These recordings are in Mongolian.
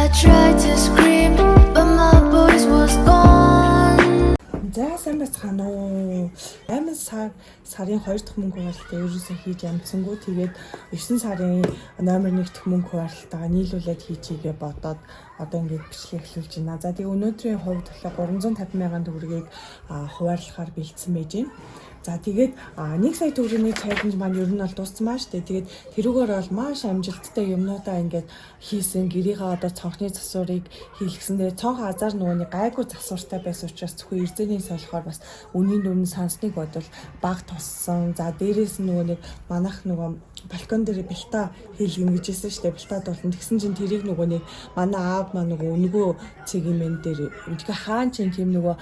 I tried to scream, but my voice was gone. За сайн байцгаана уу. 8 сарын 2 дахь мөнгө хуваалтаа ерөөсөө хийж амжсангүй. Тэгээд 9 сарын номер 1 дахь мөнгө хуваалтаагаа нийлүүлээд хийчихье бодоод одоо ингээд бичлэг эхлүүлж байна. За тэгээд өнөөдрийн хувьд болохоор 350 мянган төгрөгийг хуваарлахаар бэлдсэн байж байна. За тэгээд 1 сая төгрөгийн чаленж маань ер нь бол дууссан маа штэ. Тэгээд тэрүүгээр бол маш амжилттай юмнуудаа ингээд хийсэн. Гэрийнхээ одоо цонхны засварыг хийлгсэн. Тэгээд цонх азар нөгөөний гайгүй засвартай байсан учраас зөвхөн эрзэний солихоор бас үнийн дүрмэн сансныг бодвол баг туссан. За дээрээс нь нөгөө нэг манайх нөгөө балкон дээр бэлта хийлгэн гэжсэн штэ. Бэлтад болон тэгсэн чинь тэрийг нөгөө нэг манай аав маань нөгөө өнгөө цэгийн мен дээр үнэхээр хаан чинь тийм нөгөө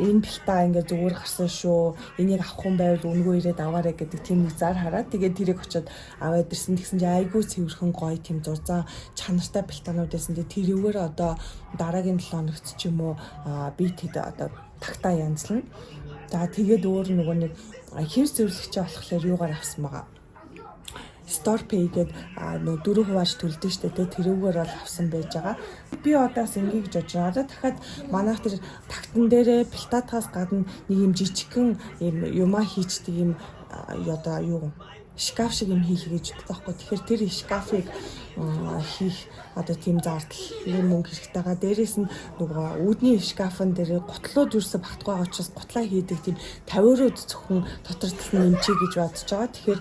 энэ бэлта ингээд зүгээр гарсан шүү. Энийг авах юм байвал өнгөө ирээд аваарэ гэдэг тийм нэг зар хараад тэгээд тэрийг очиод аваад ирсэн. Тэгсэн чинь айгүй цэвэрхэн гоё тийм зузаан чанартай бэлтаанууд байсан. Тэрүүгээр одоо дараагийн 7 хоногт ч юм уу би тэд одоо тагтаа янзлна. За тэгээд өөр нөгөө нэг хэвс зөвлөгчөө болохоор юугаар авсан байгаа. Store Pay гээд нөө 4 хувааж төлдөг штэ тэрүүгээр бол авсан байж байгаа. Би одоос ингээ гэж бодож байна. Одоо дахиад манайх тэр тагтан дээрээ пилтатаас гадна нэг юм жижигхэн юмаа хийчдэг юм одоо юу шкаф шиг юм хийх гэж боддог байхгүй. Тэгэхээр тэр шкафыг хийх одоо тийм зардал юм мөнгө хэрэгтэйгаа дээрээс нь нөгөө үүдний шкафын дээр гутлууд юусэн багтгүй байгаа учраас гутлаа хийдэг тийм 50-аад зөвхөн дотор тал нэмчээ гэж бодож байгаа. Тэгэхээр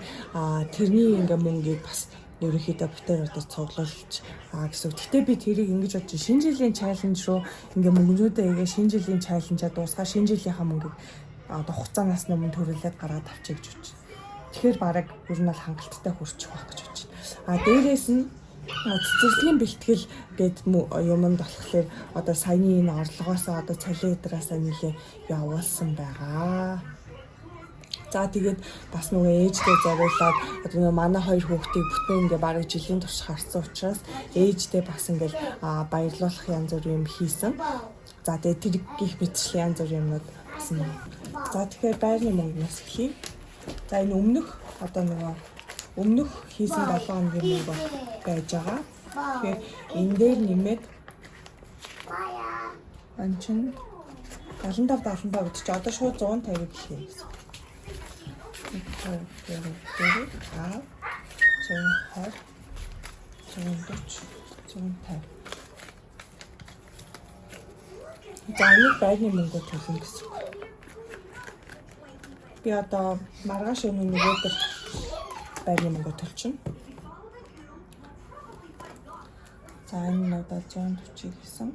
тэрний ингээ мөнгийг бас ерөнхийдөө битэр одоо цуглуулж гэсэн. Гэтэ би тэрийг ингэж бодож шинэ жилийн чаленж руу ингээ мөнгнүүдээ игээ шинэ жилийн чаленжаа дуусгаа шинэ жилийнхаа мөнгийг одоо хугацаанаас өмнө төрүүлээд гаргаад авчиг гэж бодож. Тэгэхээр бараг ер нь бол хангалттай хүрчих байх гэж бодож байна. Дээрээс нь цэцэрлэгийн бэлтгэл гээд юмд болохоор одоо саяны энэ орлогоос одоо цалин эдраасаа нэлээ явуулсан байгаа. За тэгээд бас нөгөө ээжтэй зориулаад одоо нөгөө манай хоёр хүүхдийг бүтэн ингээ бараг жилийн турш харсан учраас ээжтэй бас ингээл баярлуулах янз бүр юм хийсэн. За тэгээд тэр гих мэтчлийн янз бүр юмнууд бас юм. За тэгэхээр байрны мөнгнөөс эхлэе. За энэ өмнөх хийсэн 7 хоногийн мөнгө байж байгаа. Тэгэхээр энэ дээр нэмээд ан чин 75 гэдэг чи одоо шууд 150 гэлээ гэсэн. 150. За энэ байрны мөнгө төлнө гэсэн. Би одоо маргааш өнөө нөгөөдөр байрны мөнгө төлчихнө. За энэ одоо 140 гэсэн.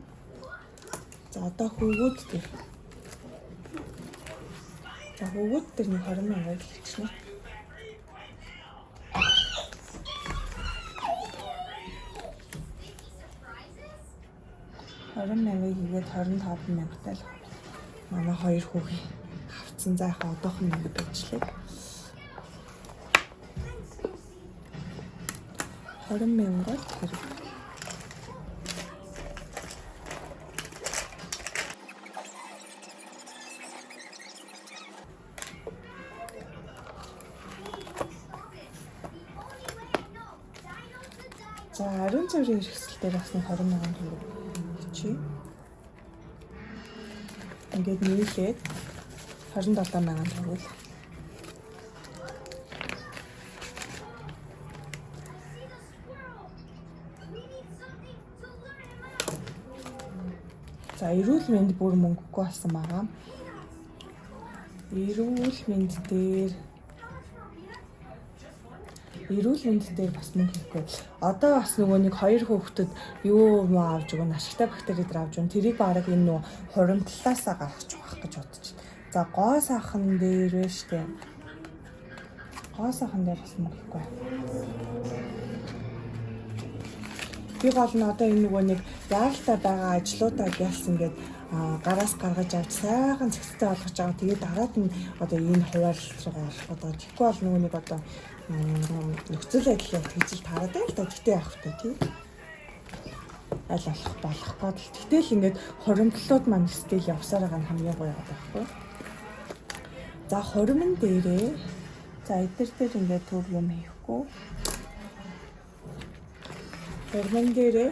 За одоо хөвгүүд дээр. За хөвгүүд дээр нэг 20 мянга хэлчихнэ. хийгээд 25 мянгатай л манай хоёр хүүгийн авцсан. За яхаа одоохон мөнгө байжлаа. 20 мянга хэрэг. За ариун цэврийн хэрэгсэлтэй бас 20 мянган төгрөг чи. Ингээд нийлээд 27 мянган төгрөг. За эрүүл мэнд бүр мөнгөгүй болсон байгаа. Эрүүл мэнд дээр бас мөнгө хийхгүй. Одоо бас нөгөө нэг хоёр хүүхдэд юу авч өгнө, ашигтай бактери дээр авч өгнө. Тэрийг бараг энэ нөгөө хуримтлалаасаа гаргаж өгөх гэж бодож байна. За гоо сахан дээр вэ штэ. Гоо сахан дээр бас мөнгө хийхгүй. Би гол нь одоо энэ нөгөө нэг яаралтай байгаа ажлуудаа ялсан ингээд гараас гаргаж авч сайхан зэгцтэй болгож байгаа. Тэгээд дараад нь одоо энэ хуваарлт руу орох одоо тэгэхгүй бол нөгөө нэг одоо нөхцөл байдлыг тэгжил тараад байл та тэгтээ явах та тийм аль болохгүй л тэгтэл ингээд хоримтлууд маань стил явсаар байгаа нь хамгийн гоё байхгүй. За хоримн дээрээ за эдгээр дээр ингээд төв юм хийхгүй. Хоримн дээрээ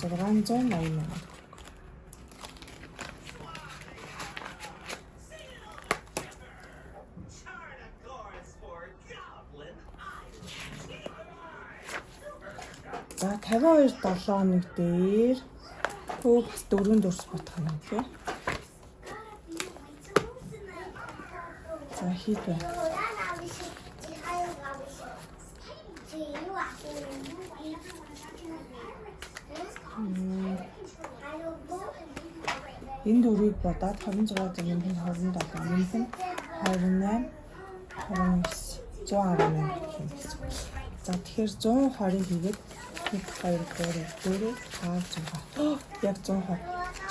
680 мянган. За 52 7 хоног дээр бас 4 дурс бодох юм тий. За хийх вэ. Энэ дөрвийг бодоод 26 зуун 27 28 29 118 юм гэсэн. За тэгэхээр 120 хийгээд 1 2 3 4 5 6 яг 100%.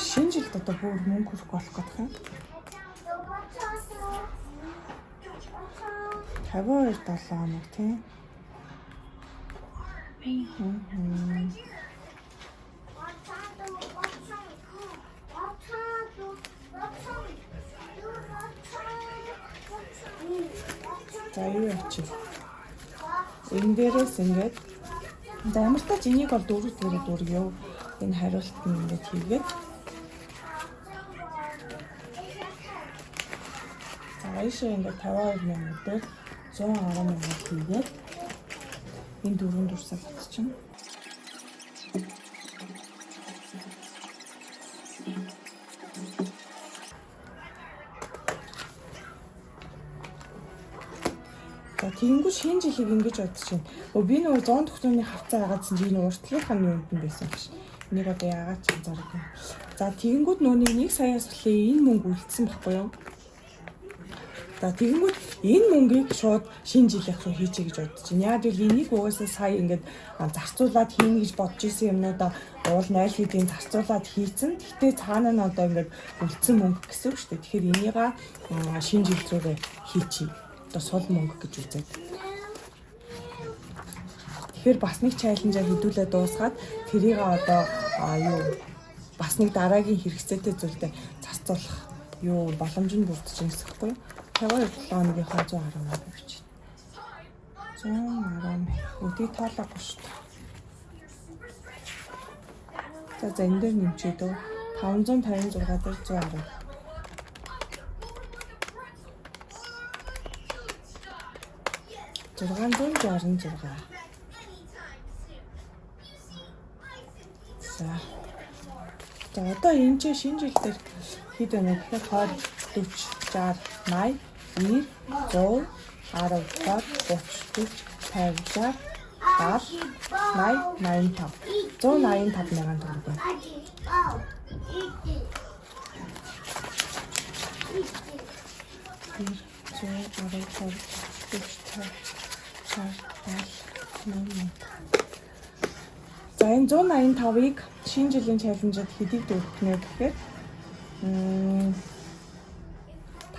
Шинэ жилд одоо бүр мөнгө хүрэх болох гэх юм. 52 7 хоног тийм. За юу яачих. Энэ дээрээс ингээд за ямар ч тач энийг бол дөрөв дээрээ дүргийв. Энэ хариулт нь ингээд хийгээд. За ийшээ ингээд 52 мянга дээр 110 мянга хийгээд энэ дөрвөн дурсаа батчихна. Тэгэнгүүт шинэ жилийг ингэж бодож байна. Би нөгөө 100 төгтөний хавцаа ягаадсан чи энэ уртлынхаа юунд нь байсан гэж. Энийг одоо яагаад ч анзаарах юм. За тэгэнгүүт нөгөө 1 саяас эхлээ энэ мөнгө үлдсэн байхгүй юу? За тэгэнгүүт энэ мөнгийг шууд шинэ жилийнх рүү хийчихье гэж бодож байна. Яг л энийг угаасаа сая ингээд зарцуулаад хийнэ гэж бодож исэн юмнуудаа уул 0 хэдийн зарцуулаад хийцэн. Гэхдээ цаана нь одоо ингээд үлдсэн мөнгө гэсэн үг шүү дээ. Тэгэхээр энийгээ шинэ жил рүүгээ хийчихье. Одоо сул мөнгө гэж үзээд. Тэгэхээр бас нэг чаленжаа хэдүүлээ дуусгаад тэрийг одоо бас нэг дараагийн хэрэгцээтэй зүйлтэй зарцуулах боломж нь бүрдэж байгаа гэсэн үг байхгүй юу? 52 хоногийнхаа 110 гэж байна. 110 өдий тоолоогүй шүү дээ. За энэ дээр нэмчээд 556 дээр 110. 666. За одоо энэ чинь шинэ жил дээр хэд байна гэхээр 20 40 60 80 90 100 10 30 40 50 60 80 85 185 мянган төгрөг байна. За энэ 185-ыг шинэ жилийн чаленжид хэдийг дүүргэх нэ гэхээр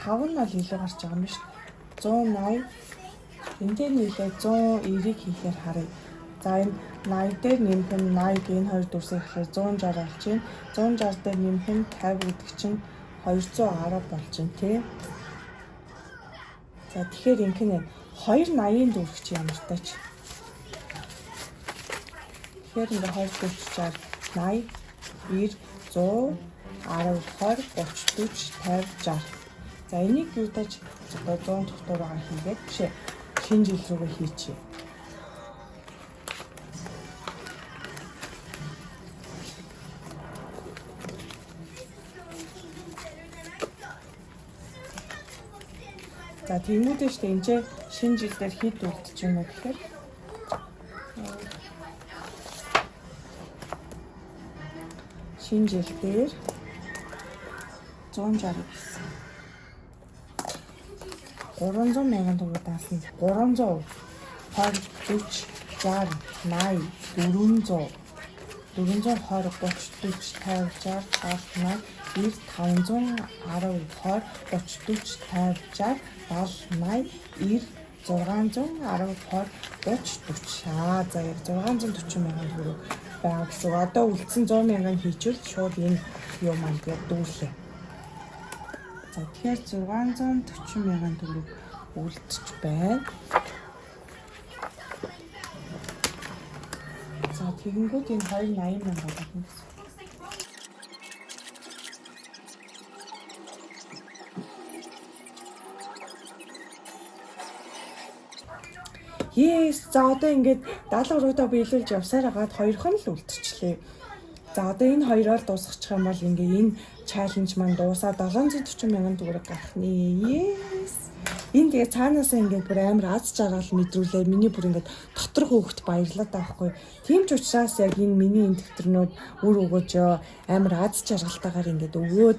5 нь бол илүү гарч байгаа юм шүү дээ. 180 энтэй нийлээ 190-ийг хийхээр харъя. За энэ 80 дээр нэмэх нь 80 энэ хоёр дүрсээ гэхээр 160 болж байна. 160 дээр нэмэх нь 50 гэдэг чинь 210 болж байна тий. За тэгэхээр ингэнэ 280-ын дүргч ямар тач. Тэгэхээр ингээ 20 40 60 80 90 100 10 20 30 40 50 60. За энийг юу тач одоо 100 тогтоороо хийгээд бишээ шинэ жил рүүгээ хийчихье. За тэгмүүдээ штэ энэ чинь шинэ жил дээр хэд үлдчих юм бэ гэхээр шинэ жил дээр 160 гэсэн. 300 мянган төгрөг даасан. 300 20 40 60 80 400 420 30 40 50 60 60 90 510 20 30 40 50 60 70 80 90 610 20 30 40. За яг 640 мянган төгрөг байгаа гэсэн. Одоо үлдсэн 100 мянган хийчихвэл шууд энэ юу маань яг дүүрлээ. За тэгэхээр 640 мянган төгрөг үлдчих байна. За тэгэнгүүт энэ 280 мянга болно гэсэн. Yes, за одоо ингээд 70 руудаа биелүүлж явсаар хагаад хоёрхан л үлдчихлээ. За одоо энэ хоёроор дуусгачих юм бол ингээ энэ чаленж маань дуусаад 740 мянган төгрөг гарах нэ. Yes. Энэ тэгээ цаанаасаа ингээд бүр амар аз жаргал мэдрүүлээ. Миний бүр ингээд доторх хөөгт баярлаад байгаа байхгүй. Тийм ч учраас яг энэ миний энэ төвтөрнүүд үр өгөөж амар аз жаргалтайгаар ингээд өгөөд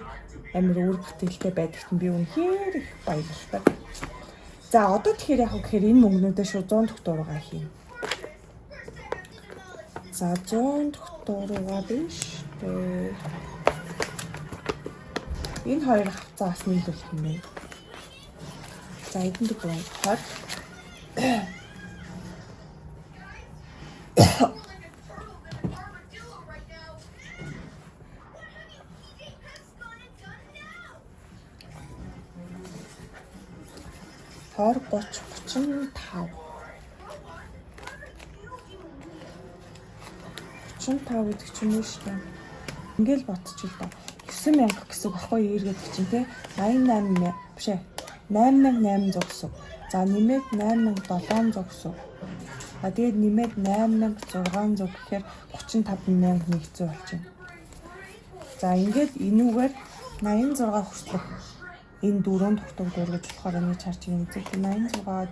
амар үр бүтээлтэй байдагт би үнэхээр их баярлалтай. За одоо тэгэхээр яг гэхээр энэ мөнгнүүдээ шууд 100 дахь дуруугаа хийнэ. За 100 дахь дуруугаа биш. Энэ хоёр хавцаас нийлүүлэх юм байна. За эдэн дөрөв 20. Хор 30 35. 35 гэдэг чинь юу шүү дээ. Ингээл бодчихлоо. 9000 гэсэн баггүй эргээд чинь те 88 биш ээ. 8800 гэсэн. За нэмээд 8700 гэсэн. А тэгээд нэмээд 8600 гэхээр 35100 болчихно. За ингээд энүүгээр 86 хүртэлх энэ дөрөв тогтог дургаж болохоор энэ чарч юм зүг 86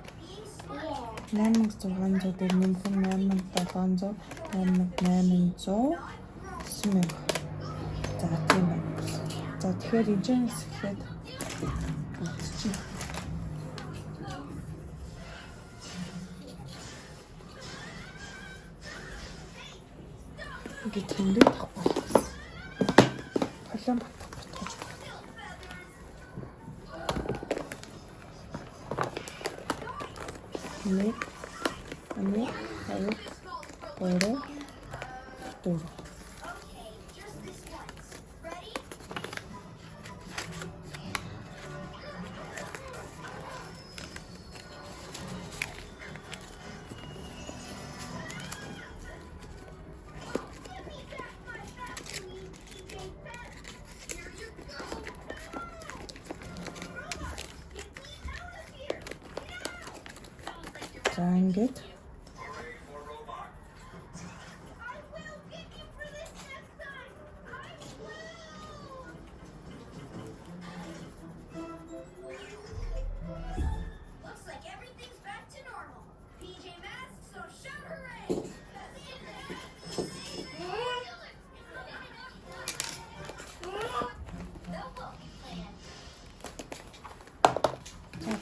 8600 дээр нэмэх 8700 8800 900. За тийм байна. За тэгэхээр энэ чинь эхлээд үзчих. Ингээд тэмдэг тахгүй. Холон батгаж. Нэг, ани, хоёр, гурав, дөрөв. За ингээд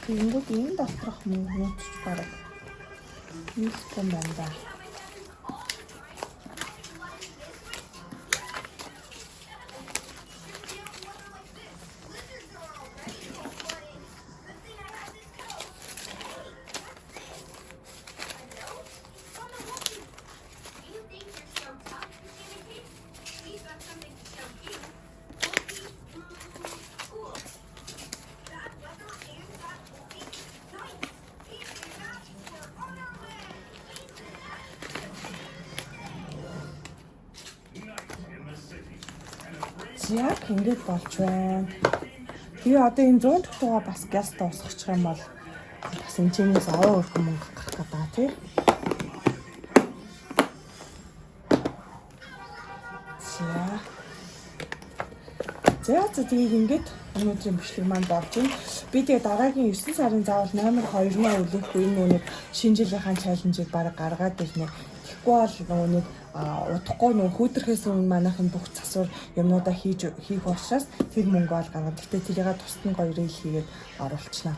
тэгэнгүүт энэ доторх мөнгөч бараг нийлсэн байна да. Яг ингэж болж байна. Тэгээ одоо энэ 100 дахь тугаа бас газ дуусгачих юм бол бас энэ чинээс аваа өргөн мөнгө гарах гэдэг тий. За тэгээд ингэж өнөөдрийн бичлэг маань болж байна. Би тэгээ дараагийн 9 сарын заавал номер 2-ны үлээхгүй энэ нүг шинэ жилийнхаа чаленжийг бараг гаргаад ирнэ. Тэгэхгүй бол нүг удахгүй нөө хөөдрөхөөс өмнө манайхын бүх засвар юмнуудаа хийх учраас тэр мөнгө ол гаргаад. Гэтэ тэрийг тусад нь гоё рeel хийгээд оруулчихна.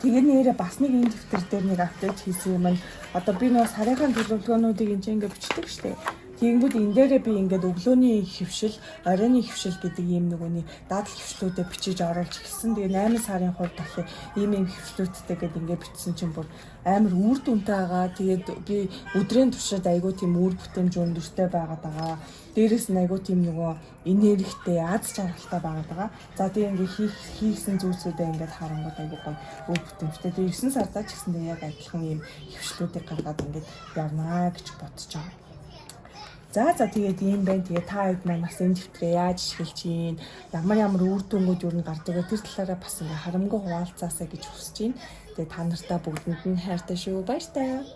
Тэгээд нэрээ бас нэг энэ дэвтэр дээр нэг апдейт хийсэн юм. Одоо би нөө сарынхаа төлөвлөгөөнүүдийг энэ ингээ бичдэг штеп. Тэгэнгүүт энэ дээрээ би ингээд өглөөний хөвшил, оройн хөвшил гэдэг ийм нөгөөний дадал хөвшлүүдэд бичиж оруулж ирсэн. Тэгээ 8 сарын хувьд болохоор ийм хөвшлүүдтэй гэдэг ингээд бичсэн чинь бүр амар үр дүнтэй байгаа. Тэгээд би өдрийн туршид айгүй тийм үр бүтээмж өндөртэй байгаад байгаа. Дээрээс нь айгүй тийм нөгөө энергитэй, аз жаргалтай байгаад байгаа. За тийм ингээд хийсэн зүйлсүүдээ ингээд харангууд айгүй гоё үр бүтээмжтэй. Тэгээ 9 сардаа ч гэсэндээ яг адилхан ийм хөвшлүүдийг гаргаад ингээд явнаа гэж бодож байгаа. За тэгээд ийм байна. Тэгээ та хэд манаас энэ дэвтрээ яаж ашиглаж чинь, ямар үр дүнгууд юу н гардаг вэ? Тэр талаараа бас ингээ харамгүй хуваалцаасаа гэж хүсэж байна. Тэгээ та нартай бүгдэнд нь хайртай шүү. Баяртай.